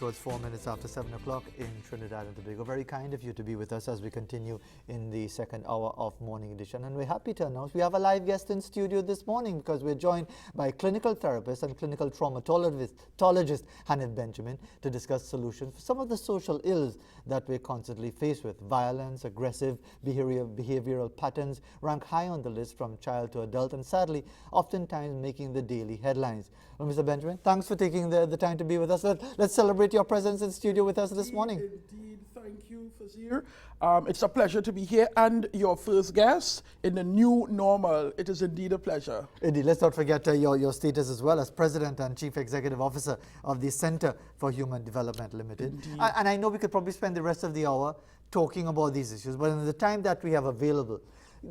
towards 4 minutes after 7 o'clock in Trinidad and Tobago. Very kind of you to be with us as we continue in the second hour of Morning Edition. And we're happy to announce we have a live guest in studio this morning because we're joined by clinical therapist and clinical traumatologist Hanif Benjamin to discuss solutions for some of the social ills that we're constantly faced with. Violence, aggressive behavioral patterns rank high on the list from child to adult and sadly oftentimes making the daily headlines. Well, Mr. Benjamin, thanks for taking the time to be with us. Let's celebrate your presence in studio with us this morning. Indeed, thank you, Fazir. It's a pleasure to be here and your first guest in the new normal. It is indeed a pleasure. Indeed. Let's not forget your status as well as President and Chief Executive Officer of the Center for Human Development Limited. And I know we could probably spend the rest of the hour talking about these issues, but in the time that we have available,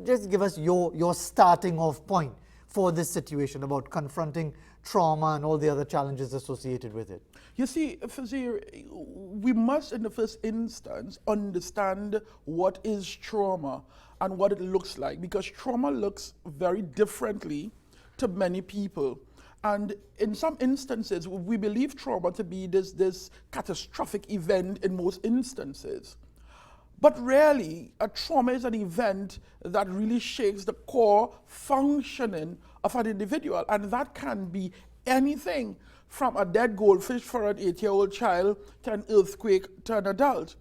just give us your starting off point for this situation about confronting trauma and all the other challenges associated with it. You see, Fazir, we must in the first instance understand what is trauma and what it looks like, because trauma looks very differently to many people. And in some instances, we believe trauma to be this catastrophic event in most instances. But rarely, a trauma is an event that really shakes the core functioning of an individual. And that can be anything from a dead goldfish for an 8-year-old child to an earthquake to an adult.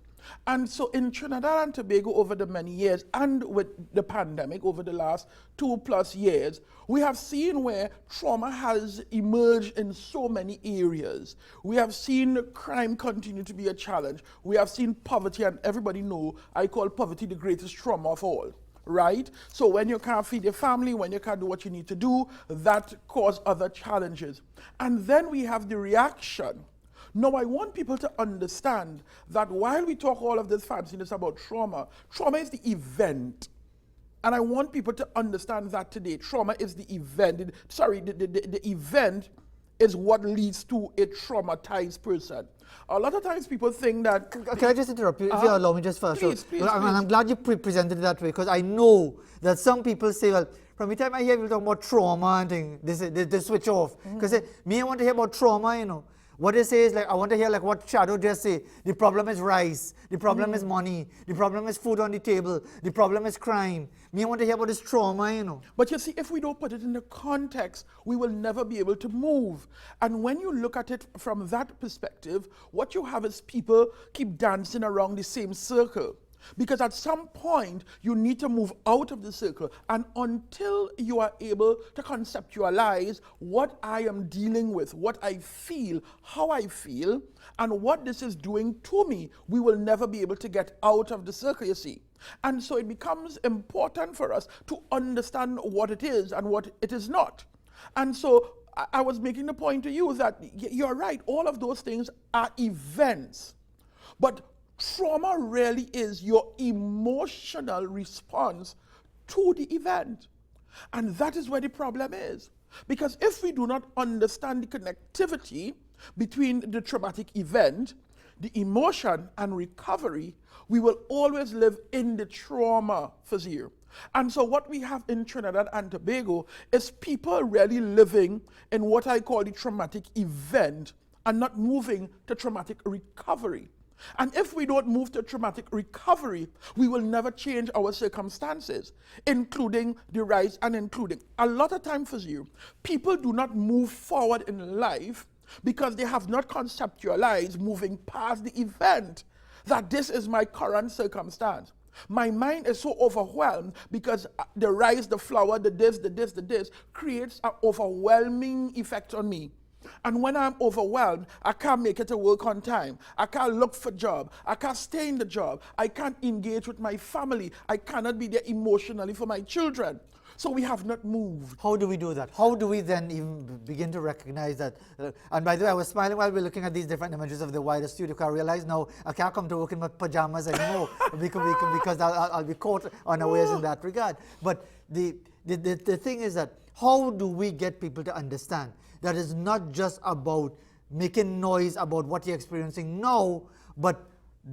And so in Trinidad and Tobago over the many years, and with the pandemic over the last 2+ years, we have seen where trauma has emerged in so many areas. We have seen crime continue to be a challenge. We have seen poverty, and everybody know I call poverty the greatest trauma of all. Right? So when you can't feed your family, when you can't do what you need to do, that causes other challenges. And then we have the reaction. Now, I want people to understand that while we talk all of this fanciness about trauma, trauma is the event. And I want people to understand that today. Trauma is the event. The event is what leads to a traumatized person. A lot of times people think that... Can I just interrupt you, if you allow me just first? Please. I'm glad you presented it that way, because I know that some people say, well, from the time I hear people talk about trauma and things, they switch off. Because I want to hear about trauma, you know. What they say is like, I want to hear like what Shadow just say. The problem is rice. The problem is money. The problem is food on the table. The problem is crime. I want to hear about this trauma, you know. But you see, if we don't put it in the context, we will never be able to move. And when you look at it from that perspective, what you have is people keep dancing around the same circle. Because at some point, you need to move out of the circle. And until you are able to conceptualize what I am dealing with, what I feel, how I feel, and what this is doing to me, we will never be able to get out of the circle, you see. And so it becomes important for us to understand what it is and what it is not. And so I was making the point to you that you're right, all of those things are events. But trauma really is your emotional response to the event. And that is where the problem is. Because if we do not understand the connectivity between the traumatic event, the emotion, and recovery, we will always live in the trauma Fazir. And so what we have in Trinidad and Tobago is people really living in what I call the traumatic event and not moving to traumatic recovery. And if we don't move to traumatic recovery, we will never change our circumstances, including the rise and including. A lot of time, Fazir, people do not move forward in life because they have not conceptualized moving past the event, that this is my current circumstance. My mind is so overwhelmed because the rice, the flour, the this creates an overwhelming effect on me. And when I'm overwhelmed, I can't make it to work on time. I can't look for a job. I can't stay in the job. I can't engage with my family. I cannot be there emotionally for my children. So we have not moved. How do we do that? How do we then even begin to recognize that? And by the way, I was smiling while we were looking at these different images of the wider studio, because I realize now I can't come to work in my pajamas anymore because I'll be caught unawares in that regard. But the thing is that how do we get people to understand that it's not just about making noise about what you're experiencing now, but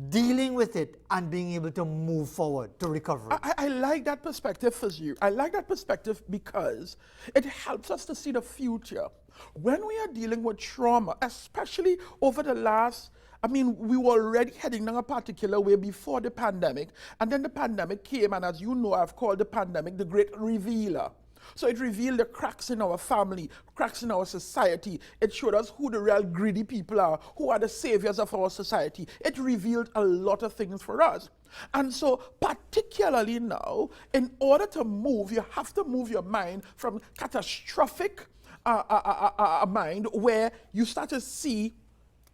dealing with it and being able to move forward to recovery? I like that perspective for you. I like that perspective because it helps us to see the future. When we are dealing with trauma, especially over the last, I mean, we were already heading down a particular way before the pandemic, and then the pandemic came, and as you know, I've called the pandemic the great revealer. So it revealed the cracks in our family, cracks in our society. It showed us who the real greedy people are, who are the saviors of our society. It revealed a lot of things for us. And so, particularly now, in order to move, you have to move your mind from catastrophic mind where you start to see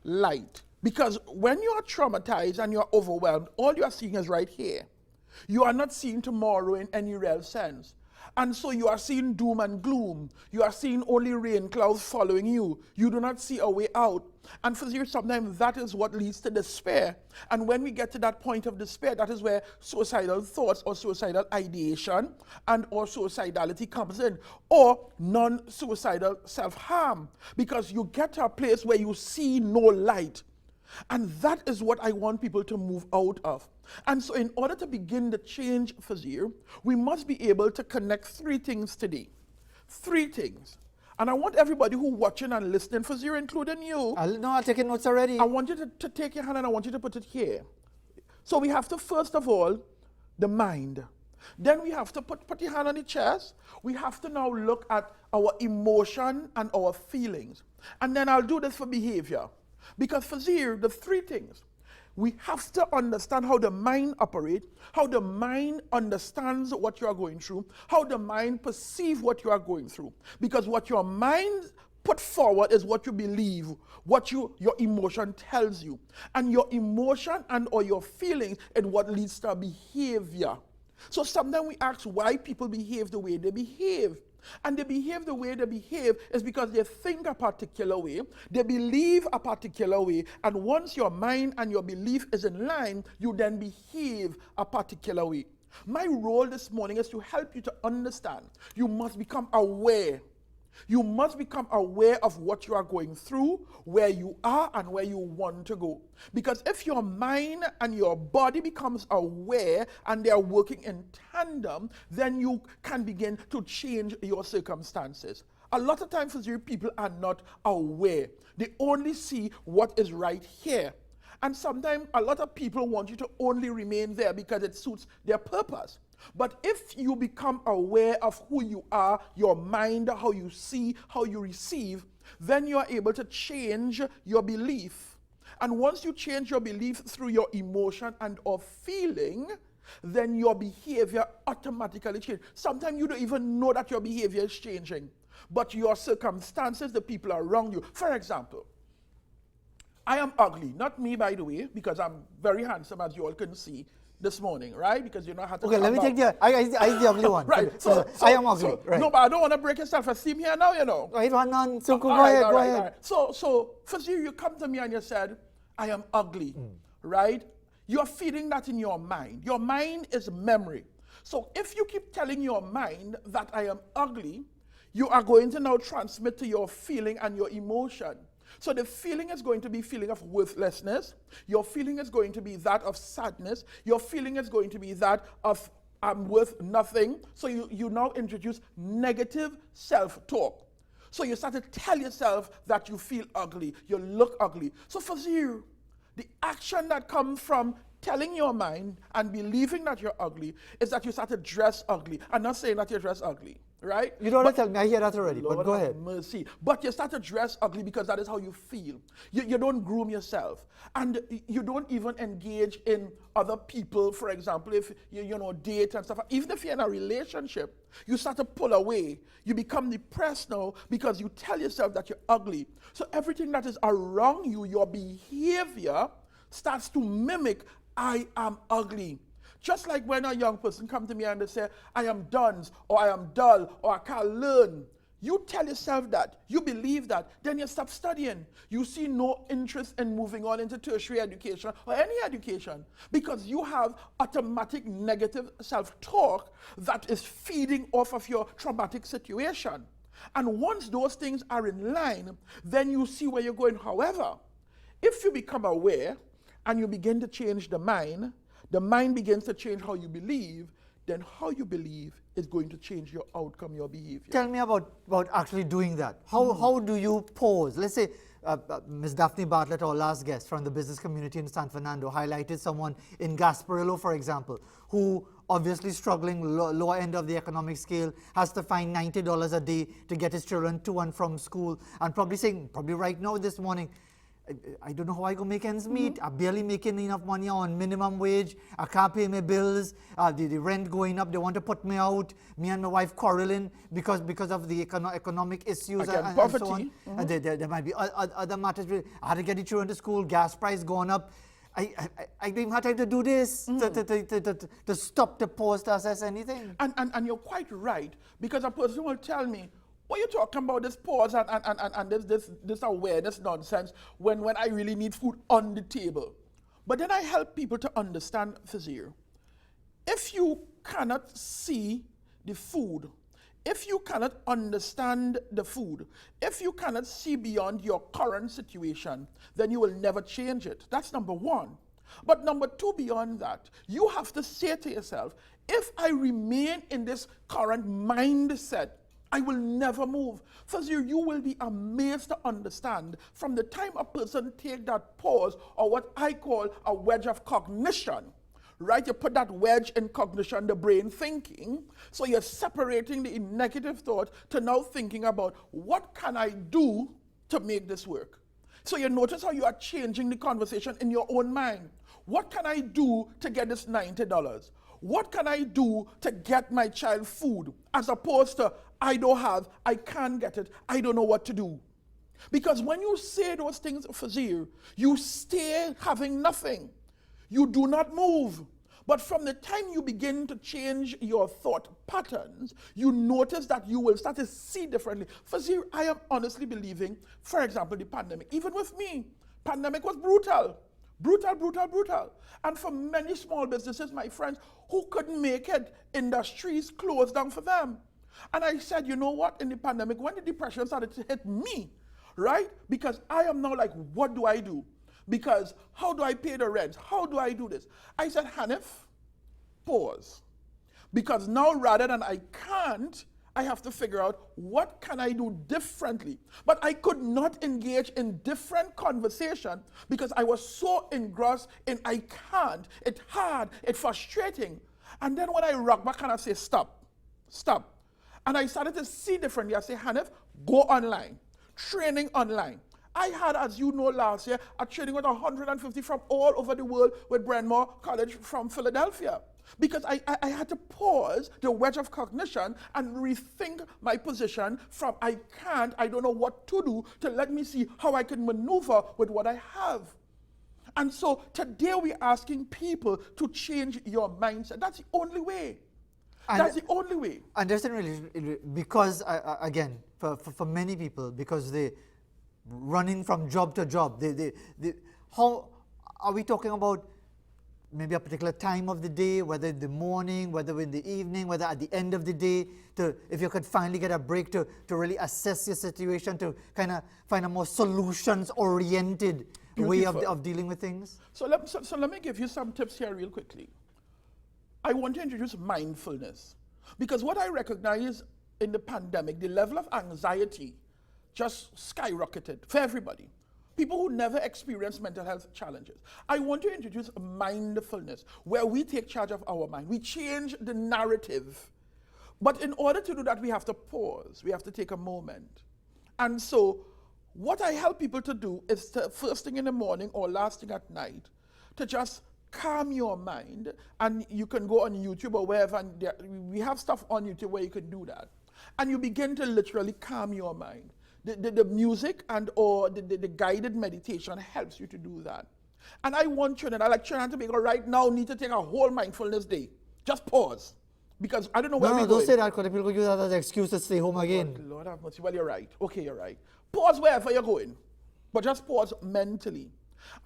light. Because when you are traumatized and you're overwhelmed, all you are seeing is right here. You are not seeing tomorrow in any real sense. And so you are seeing doom and gloom. You are seeing only rain clouds following you. You do not see a way out. And for you, sometimes that is what leads to despair. And when we get to that point of despair, that is where suicidal thoughts or suicidal ideation and or suicidality comes in, or non-suicidal self-harm, because you get to a place where you see no light. And that is what I want people to move out of. And so in order to begin the change, Fazir, we must be able to connect three things today. Three things. And I want everybody who watching and listening, Fazir, including you. I'm taking notes already. I want you to take your hand and I want you to put it here. So we have to, first of all, the mind. Then we have to put your hand on the chest. We have to now look at our emotion and our feelings. And then I'll do this for behavior. Because Fazir, the three things, we have to understand how the mind operates, how the mind understands what you are going through, how the mind perceives what you are going through. Because what your mind put forward is what you believe, what your emotion tells you. And your emotion and or your feelings is what leads to behavior. So sometimes we ask why people behave the way they behave. And they behave the way they behave is because they think a particular way, they believe a particular way, and once your mind and your belief is in line, you then behave a particular way. My role this morning is to help you to understand. You must become aware. You must become aware of what you are going through, where you are, and where you want to go. Because if your mind and your body becomes aware and they are working in tandem, then you can begin to change your circumstances. A lot of times, people are not aware. They only see what is right here. And sometimes a lot of people want you to only remain there because it suits their purpose. But if you become aware of who you are, your mind, how you see, how you receive, then you are able to change your belief. And once you change your belief through your emotion and or feeling, then your behavior automatically changes. Sometimes you don't even know that your behavior is changing, but your circumstances, the people around you. For example, I am ugly. Not me, by the way, because I'm very handsome, as you all can see this morning, right? Because you know how to. Okay, let me take the. I the ugly one. Right. So I am ugly. Right. No, but I don't want to break your self-esteem here now, you know. Right, none. So go ahead. Go ahead. So first you come to me and you said, I am ugly, right? You're feeding that in your mind. Your mind is memory. So if you keep telling your mind that I am ugly, you are going to now transmit to your feeling and your emotion. So the feeling is going to be feeling of worthlessness. Your feeling is going to be that of sadness. Your feeling is going to be that of I'm worth nothing. So you now introduce negative self-talk. So you start to tell yourself that you feel ugly, you look ugly. So for you, the action that comes from telling your mind and believing that you're ugly is that you start to dress ugly. I'm not saying that you dress ugly, right? You don't want to tell me, I hear that already, Lord but go ahead. Mercy. But you start to dress ugly because that is how you feel. You don't groom yourself. And you don't even engage in other people, for example, if you date and stuff. Even if you're in a relationship, you start to pull away. You become depressed now because you tell yourself that you're ugly. So everything that is around you, your behavior, starts to mimic, I am ugly. Just like when a young person comes to me and they say, I am dunce, or I am dull, or I can't learn. You tell yourself that, you believe that, then you stop studying. You see no interest in moving on into tertiary education or any education because you have automatic negative self-talk that is feeding off of your traumatic situation. And once those things are in line, then you see where you're going. However, if you become aware and you begin to change the mind begins to change how you believe, then how you believe is going to change your outcome, your behavior. Tell me about actually doing that. How do you pause? Let's say Ms. Daphne Bartlett, our last guest from the business community in San Fernando, highlighted someone in Gasparillo, for example, who obviously struggling lower end of the economic scale, has to find $90 a day to get his children to and from school, and probably right now this morning, I don't know how I go make ends meet. I'm barely making enough money on minimum wage. I can't pay my bills. The rent going up. They want to put me out. Me and my wife quarreling because of the economic issues and so on. And there might be other matters. I had to get the children to school. Gas price going up. I don't even have time to do this to stop, to pause, to assess anything. And you're quite right, because a person will tell me, what are you talking about, this pause and this awareness nonsense when I really need food on the table? But then I help people to understand, Fazir, if you cannot see the food, if you cannot understand the food, if you cannot see beyond your current situation, then you will never change it. That's number one. But number two, beyond that, you have to say to yourself, if I remain in this current mindset, I will never move. First, you will be amazed to understand from the time a person take that pause, or what I call a wedge of cognition, right? You put that wedge in cognition, the brain thinking, so you're separating the negative thought to now thinking about what can I do to make this work? So you notice how you are changing the conversation in your own mind. What can I do to get this $90? What can I do to get my child food? As opposed to, I don't have, I can't get it, I don't know what to do. Because when you say those things, Fazir, you stay having nothing. You do not move. But from the time you begin to change your thought patterns, you notice that you will start to see differently. Fazir, I am honestly believing, for example, the pandemic, even with me, pandemic was brutal. Brutal, brutal, brutal. And for many small businesses, my friends, who couldn't make it, industries closed down for them. And I said, you know what, in the pandemic, when the depression started to hit me, right? Because I am now like, what do I do? Because how do I pay the rent? How do I do this? I said, Hanif, pause. Because now rather than I can't, I have to figure out what can I do differently. But I could not engage in different conversation because I was so engrossed in I can't, it's hard, it's frustrating. And then when I rock back and I say, stop. And I started to see differently. I say, Hanif, go online, training online. I had, as you know, last year, a training with 150 from all over the world with Bryn Mawr College from Philadelphia. Because I had to pause the wedge of cognition and rethink my position from I can't, I don't know what to do, to let me see how I can maneuver with what I have. And so today we're asking people to change your mindset. That's the only way. That's the only way. And just really, because, again, for many people, because they running from job to job, how are we talking about maybe a particular time of the day, whether in the morning, whether in the evening, whether at the end of the day, if you could finally get a break to really assess your situation, to kind of find a more solutions-oriented way of dealing with things? So let me give you some tips here real quickly. I want to introduce mindfulness. Because what I recognize in the pandemic, the level of anxiety just skyrocketed for everybody. People who never experienced mental health challenges. I want to introduce mindfulness, where we take charge of our mind. We change the narrative. But in order to do that, we have to pause. We have to take a moment. And so what I help people to do is to, first thing in the morning or last thing at night, to just calm your mind. And you can go on YouTube or wherever, and we have stuff on YouTube where you can do that. And you begin to literally calm your mind. The music and or the guided meditation helps you to do that. And I want Trinidad, I like Trinidad and Tobago right now need to take a whole mindfulness day. Just pause. Because I don't know where we're going. No, don't say that, because people use that as an excuse to stay home again. Lord have mercy. Well, you're right. Okay, you're right. Pause wherever you're going. But just pause mentally.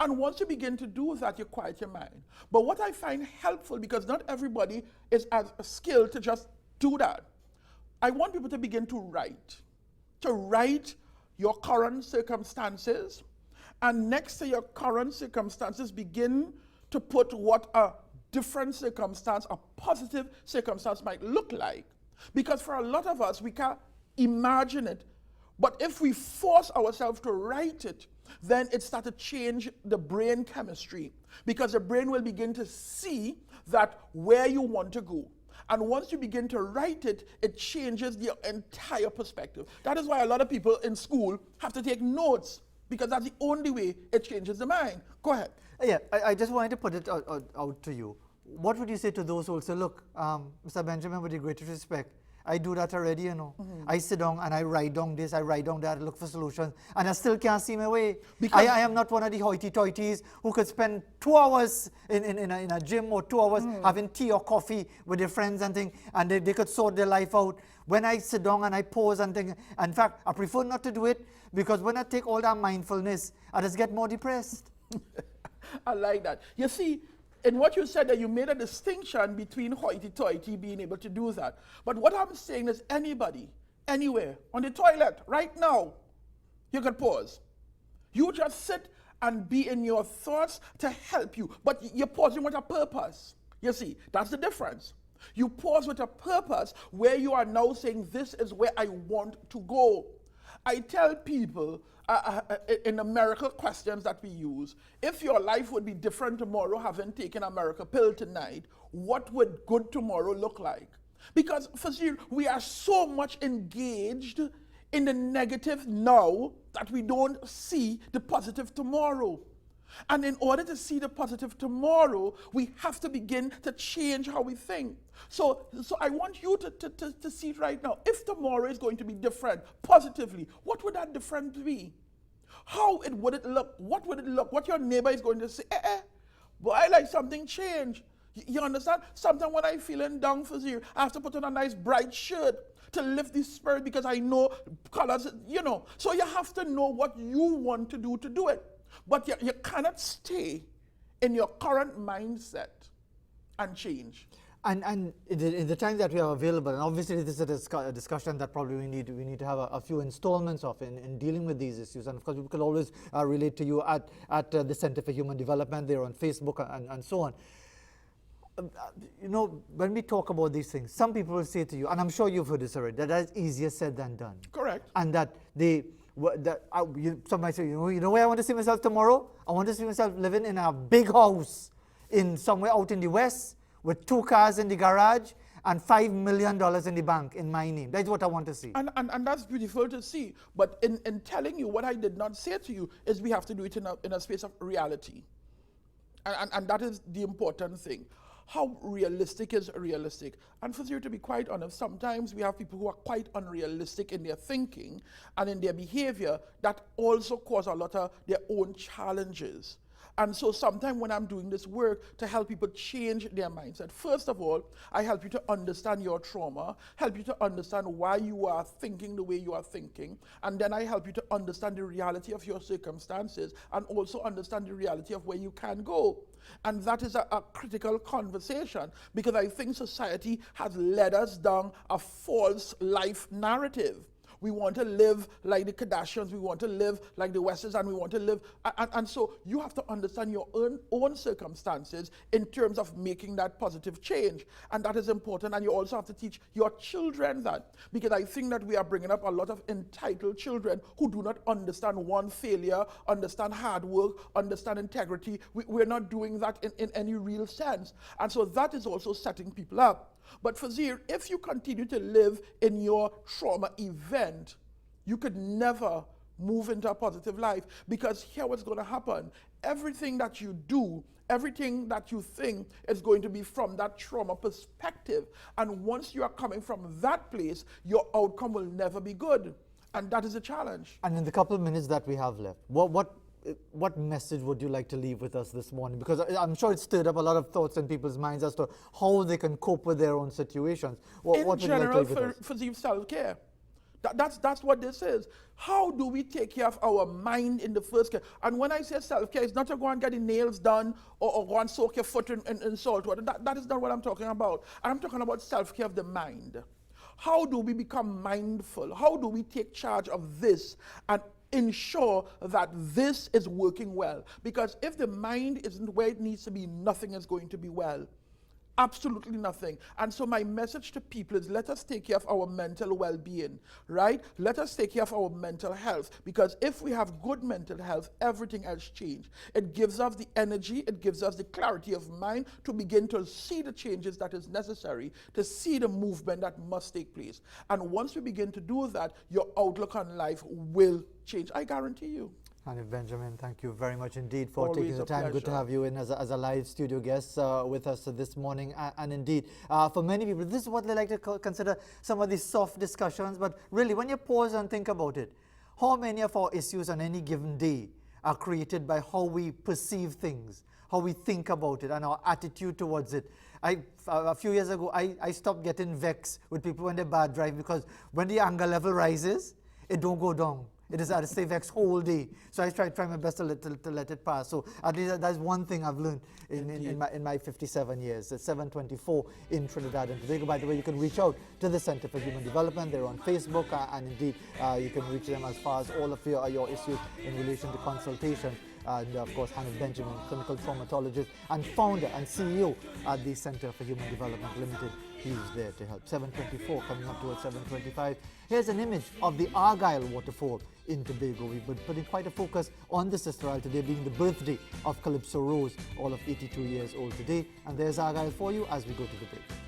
And once you begin to do that, you quiet your mind. But what I find helpful, because not everybody is as skilled to just do that, I want people to begin to write. To write your current circumstances, and next to your current circumstances, begin to put what a different circumstance, a positive circumstance might look like. Because for a lot of us, we can't imagine it. But if we force ourselves to write it, then it starts to change the brain chemistry, because the brain will begin to see that where you want to go. And once you begin to write it, it changes your entire perspective. That is why a lot of people in school have to take notes, because that's the only way it changes the mind. Go ahead. Yeah, I just wanted to put it out to you. What would you say to those who will say, look, Mr. Benjamin, with the greatest respect, I do that already, you know. I sit down and I write down this, I write down that, I look for solutions, and I still can't see my way. Because I am not one of the hoity-toities who could spend 2 hours in a gym, or 2 hours having tea or coffee with their friends and things, and they could sort their life out. When I sit down and I pause and think, in fact, I prefer not to do it, because when I take all that mindfulness, I just get more depressed. I like that. You see, in what you said, that you made a distinction between hoity-toity being able to do that. But what I'm saying is, anybody, anywhere, on the toilet, right now, you can pause. You just sit and be in your thoughts to help you. But you're pausing with a purpose. You see, that's the difference. You pause with a purpose where you are now saying, this is where I want to go. I tell people, in the miracle questions that we use, if your life would be different tomorrow, having taken a miracle pill tonight, what would good tomorrow look like? Because for you, we are so much engaged in the negative now that we don't see the positive tomorrow. And in order to see the positive tomorrow, we have to begin to change how we think. So I want you to see it right now. If tomorrow is going to be different, positively, what would that difference be? How would it look? What would it look? What your neighbor is going to say, boy, I like something change. You understand? Sometimes when I'm feeling down for zero, I have to put on a nice bright shirt to lift the spirit, because I know colors, you know. So you have to know what you want to do it. But you cannot stay in your current mindset and change. And in the time that we are available, and obviously this is a discussion that probably we need to have a few installments of in dealing with these issues. And of course, we could always relate to you at the Center for Human Development. They're on Facebook and so on. You know, when we talk about these things, some people will say to you, and I'm sure you've heard this already, that is easier said than done. Correct. And that somebody say, you know where I want to see myself tomorrow? I want to see myself living in a big house in somewhere out in the West, with 2 cars in the garage and $5 million in the bank in my name. That's what I want to see. And that's beautiful to see. But in telling you, what I did not say to you is we have to do it in a space of reality. And that is the important thing. How realistic is realistic? And for you to be quite honest, sometimes we have people who are quite unrealistic in their thinking and in their behavior that also cause a lot of their own challenges. And so sometimes when I'm doing this work to help people change their mindset, first of all, I help you to understand your trauma, help you to understand why you are thinking the way you are thinking, and then I help you to understand the reality of your circumstances and also understand the reality of where you can go. And that is a critical conversation, because I think society has led us down a false life narrative. We want to live like the Kardashians, we want to live like the Westerns, and we want to live, and so you have to understand your own circumstances in terms of making that positive change, and that is important. And you also have to teach your children that, because I think that we are bringing up a lot of entitled children who do not understand failure, understand hard work, understand integrity. We're not doing that in any real sense, and so that is also setting people up. But Fazir, if you continue to live in your trauma event, you could never move into a positive life, because here what's going to happen. Everything that you do, everything that you think is going to be from that trauma perspective. And once you are coming from that place, your outcome will never be good. And that is a challenge. And in the couple of minutes that we have left, what message would you like to leave with us this morning? Because I'm sure it stirred up a lot of thoughts in people's minds as to how they can cope with their own situations. In general, for self-care. That's what this is. How do we take care of our mind in the first care? And when I say self-care, it's not to go and get the nails done or go and soak your foot in salt water. That is not what I'm talking about. I'm talking about self-care of the mind. How do we become mindful? How do we take charge of this and ensure that this is working well? Because if the mind isn't where it needs to be, nothing is going to be well. Absolutely nothing. And so my message to people is, let us take care of our mental well-being, right? Let us take care of our mental health, because if we have good mental health, everything else changes. It gives us the energy, it gives us the clarity of mind to begin to see the changes that is necessary, to see the movement that must take place. And once we begin to do that, your outlook on life will change. I guarantee you. Hanif Benjamin, thank you very much indeed for Always taking the a time. Good to pleasure. have you in as a live studio guest with us this morning. And indeed, for many people, this is what they like to consider some of these soft discussions. But really, when you pause and think about it, how many of our issues on any given day are created by how we perceive things, how we think about it, and our attitude towards it? A few years ago, I stopped getting vexed with people when they're bad driving, because when the anger level rises, it don't go down. It is at a stay vexed whole day. So I try my best to let it pass. So at least that's one thing I've learned in my 57 years. It's 7:24 in Trinidad and Tobago. By the way, you can reach out to the Center for Human Development. They're on Facebook, and indeed you can reach them as far as all of your issues in relation to consultation. And of course, Hanif Benjamin, clinical traumatologist and founder and CEO at the Center for Human Development Limited. He's there to help. 7:24 coming up towards 7:25. Here's an image of the Argyle waterfall in Tobago. We've been putting quite a focus on this Sister today, being the birthday of Calypso Rose, all of 82 years old today. And there's Argyle for you as we go to the break.